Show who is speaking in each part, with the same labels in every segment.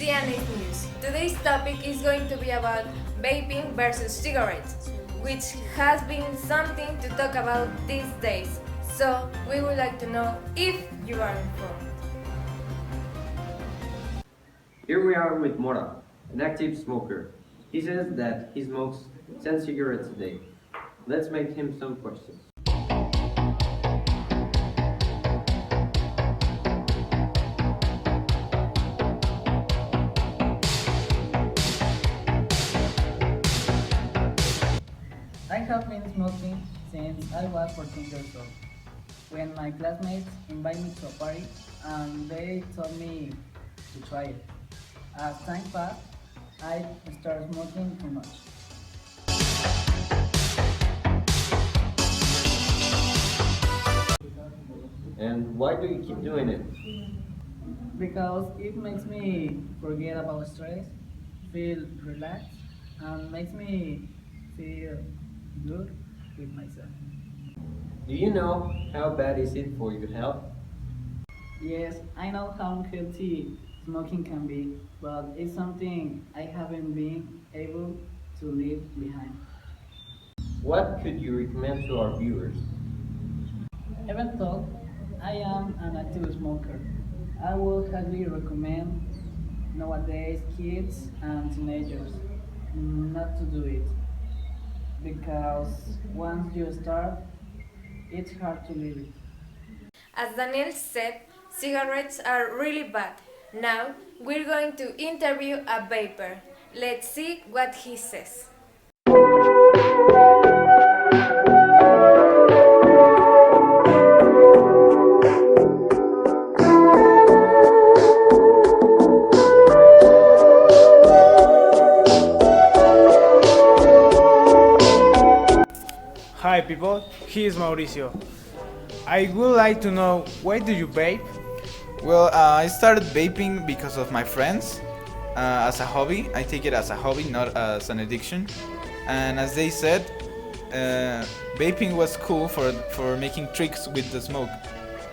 Speaker 1: CNA News. Today's topic is going to be about vaping versus cigarettes, which has been something to talk about these days. So we would like to know if you are informed.
Speaker 2: Here we are with Mora, an active smoker. He says that he smokes 10 cigarettes a day. Let's make him some questions.
Speaker 3: I have been smoking since I was 14 years old. When my classmates invited me to a party and they told me to try it. As time passed, I started smoking too much.
Speaker 2: And why do you keep doing it?
Speaker 3: Because it makes me forget about stress, feel relaxed, and makes me feel good with myself.
Speaker 2: Do you know how bad is it for your health?
Speaker 3: Yes, I know how unhealthy smoking can be, but it's something I haven't been able to leave behind.
Speaker 2: What could you recommend to our viewers?
Speaker 3: Even though I am an active smoker, I would highly recommend nowadays kids and teenagers not to do it because once you start, it's hard to leave it.
Speaker 1: As Daniel said, cigarettes are really bad. Now we're going to interview a vapor. Let's see what he says.
Speaker 4: Hi people, he is Mauricio. I would like to know, why do you vape?
Speaker 5: Well, I started vaping because of my friends as a hobby. I take it as a hobby, not as an addiction. And as they said, vaping was cool for making tricks with the smoke.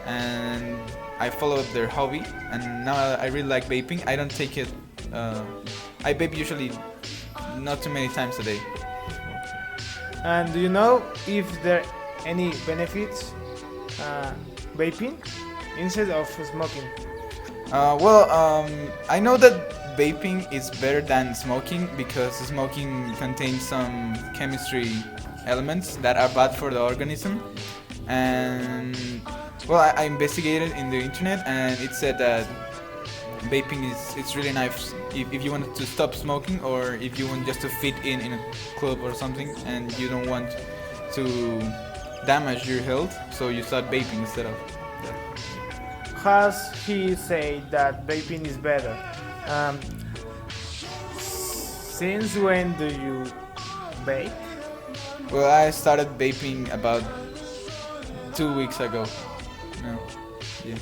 Speaker 5: And I followed their hobby, and now I really like vaping. I don't take it. I vape usually not too many times a day.
Speaker 4: And do you know if there are any benefits vaping instead of smoking?
Speaker 5: I know that vaping is better than smoking because smoking contains some chemistry elements that are bad for the organism. And I investigated in the internet, and it said that vaping it's really nice if you want to stop smoking, or if you want just to fit in a club or something and you don't want to damage your health, so you start vaping instead of that.
Speaker 4: Has he said that vaping is better? Since when do you vape?
Speaker 5: Well, I started vaping about 2 weeks ago. No, yeah,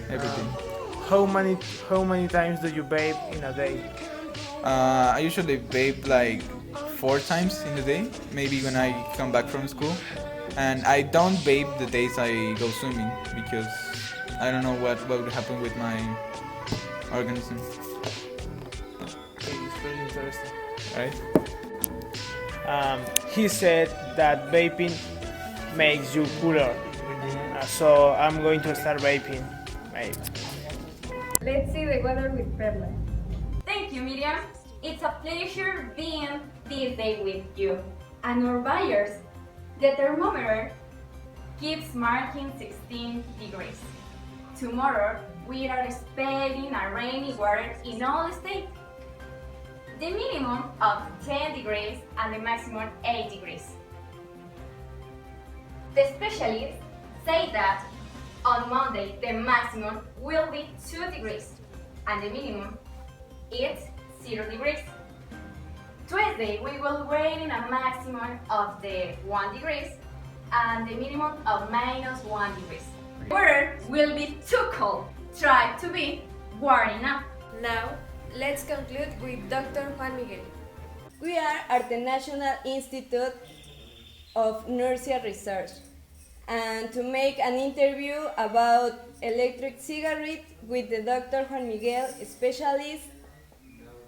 Speaker 5: everything.
Speaker 4: How many times do you vape in a day?
Speaker 5: I usually vape like 4 times in a day, maybe when I come back from school. And I don't vape the days I go swimming because I don't know what would happen with my organism.
Speaker 4: Okay, it's very interesting.
Speaker 5: Right?
Speaker 4: He said that vaping makes you cooler. So I'm going to start vaping. Maybe.
Speaker 1: Let's see the weather with Perla.
Speaker 6: Thank you, Miriam. It's a pleasure being this day with you. And our buyers, the thermometer keeps marking 16 degrees. Tomorrow, we are expecting a rainy weather in all the state. The minimum of 10 degrees and the maximum 8 degrees. The specialists say that on Monday, the maximum will be 2 degrees and the minimum is 0 degrees. Tuesday, we will wait in a maximum of the 1 degrees and the minimum of -1 degrees. Weather will be too cold. Try to be warming up.
Speaker 1: Now let's conclude with Dr. Juan Miguel.
Speaker 7: We are at the National Institute of Nursing Research, and to make an interview about electric cigarette with the Dr. Juan Miguel, specialist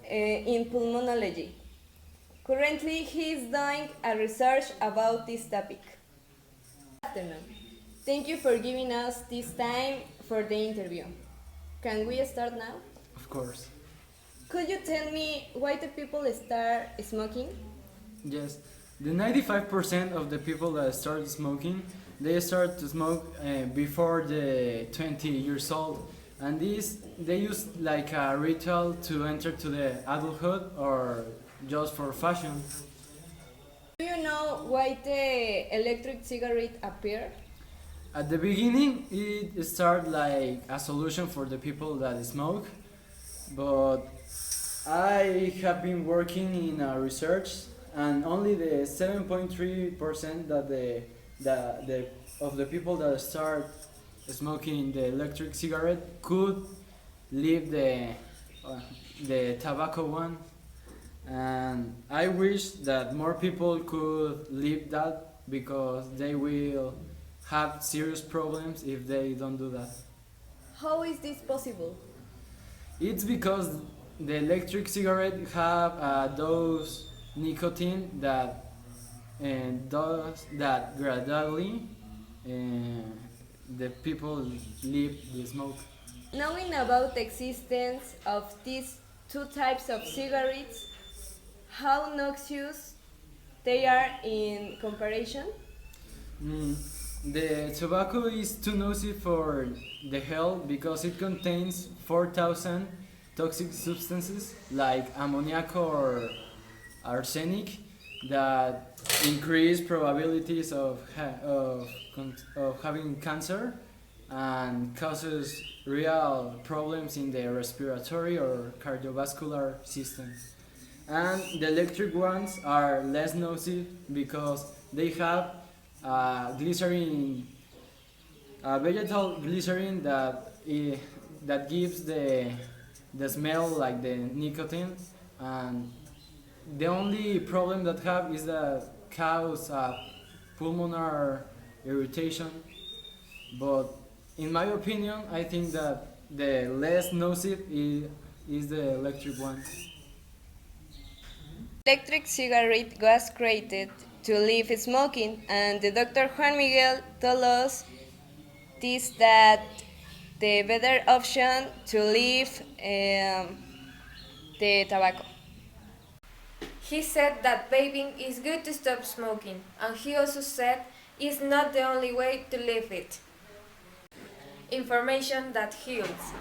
Speaker 7: in pulmonology. Currently, he is doing a research about this topic. Good afternoon. Thank you for giving us this time for the interview. Can we start now?
Speaker 8: Of course.
Speaker 7: Could you tell me why the people start smoking?
Speaker 8: Yes. The 95% of the people that start smoking, they start to smoke before the 20 years old. And this, they use like a ritual to enter to the adulthood or just for fashion.
Speaker 7: Do you know why the electric cigarette appeared?
Speaker 8: At the beginning, it started like a solution for the people that smoke, but I have been working in a research, and only the 7.3% of the people that start smoking the electric cigarette could leave the tobacco one, and I wish that more people could leave that because they will have serious problems if they don't do that.
Speaker 7: How is this possible?
Speaker 8: It's because the electric cigarette have those nicotine that does that gradually the people leave the smoke.
Speaker 7: Knowing about the existence of these two types of cigarettes, how noxious they are in comparison?
Speaker 8: Mm, the tobacco is too noisy for the health because it contains 4,000 toxic substances like ammoniac or arsenic that increase probabilities of having cancer and causes real problems in the respiratory or cardiovascular systems. And the electric ones are less noisy because they have glycerin, vegetal glycerin that gives the smell like the nicotine, and the only problem that have is that cause pulmonary irritation. But in my opinion, I think that the less nocive is the electric one.
Speaker 7: Electric cigarette was created to leave smoking, and the Dr. Juan Miguel told us this that the better option to leave the tobacco.
Speaker 1: He said that vaping is good to stop smoking, and he also said it's not the only way to leave it. Information that heals.